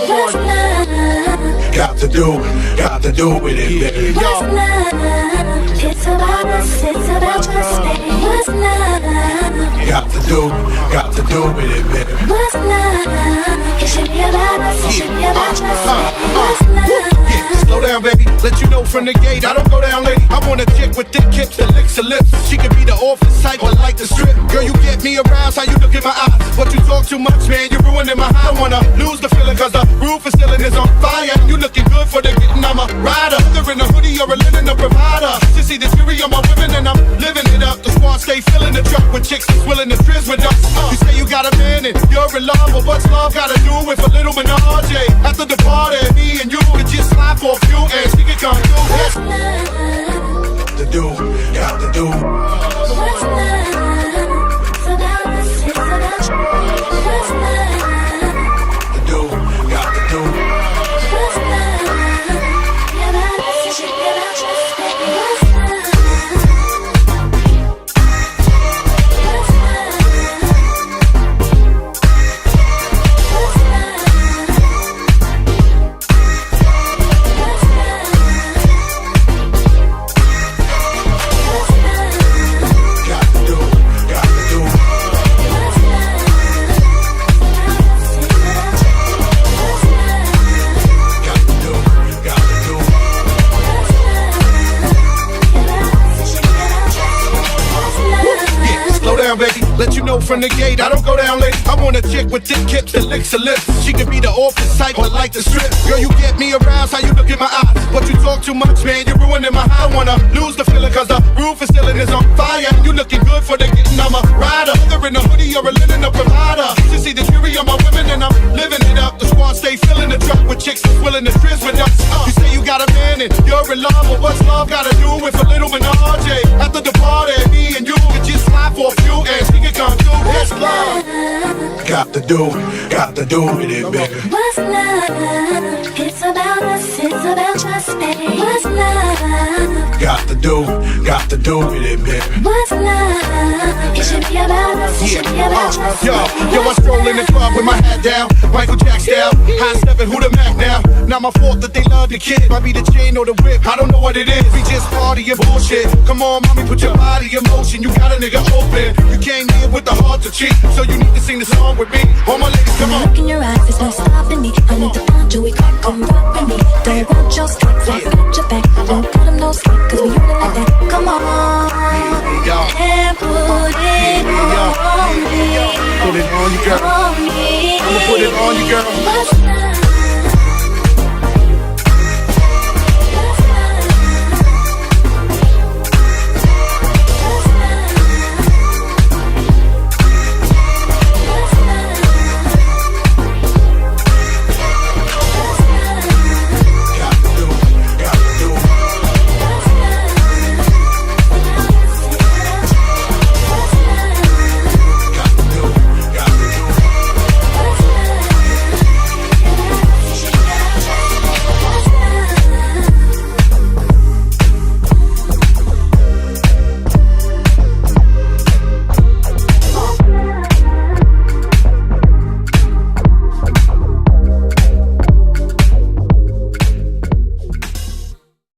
What's love? Got to do with it, baby. What's love? It's about us, it's about us, baby. What's love? Got to do with it, baby. What's love? It should be about us, it should be about us, baby. What's love? Slow down, baby, let you know from the gate I don't go down, lady. I want a chick with thick hips that licks her lips. She could be the office type or like the strip. Girl, you get me aroused, how you look in my eyes. But you talk too much, man, you're ruining my high. I wanna lose the feeling cause the roof is ceiling is on fire. You looking good for the getting, I'm a rider. Whether in a hoodie or a linen, a provider. To see the fury on my women and I'm living it up. The squad stay filling the truck with chicks that's willing to trizz with us. You say you got a man and you're in love, but what's love gotta do with a little menage? After the party, me and you could just slide for a few and she could come through. What's love? Got to do. What's love? It's about us, it's about you. What's love? Got to do. What's love? Be about us, it should be about us, baby. What's love? What's love? What's love? What's love? Got to do. What's love? Slow down, baby, let you know from the gate I don't go down late. I want a chick with thick hips that licks her lips. She could be the office type or like the strip. Girl, you get me aroused, how you look in my eyes. But you talk too much, man, you're ruining my high. I wanna lose the feeling cause the roof is ceiling is on fire. You looking good for the getting, I'm a rider. Whether in a hoodie or a linen, a provider. To see the fury on my women and I'm living it up. The squad stay filling the truck with chicks that's willing to trizz with us. You say you got a man and you're in love, but what's love gotta do with a little menage? After the party, me and you could just slide for a few and she could come through. What's love? Got to do with it, baby. What's love? It's about us, it's about us, baby. What's love? Got to do with it, baby. What's love? It should be about us, it should be about us. Yo, I stroll in the club with my hat down, Michael Jack style. High stepping, who the Mac now? Not my fault that they love the kid. Might be the chain or the whip, I don't know what it is. We just party and bullshit. Come on, mommy, put your body in motion. You got a nigga open. You came here with the heart to cheat, so you need to sing the song with me. All my ladies, come on. Look in your eyes, there's no stopping me. I need to find you, we can't come rock with me. Don't want your sticks, I got your back. Don't cut them no slack, cause we do it like that. Come on, and put it on me. Put it on you, girl. I'ma put it on you, girl.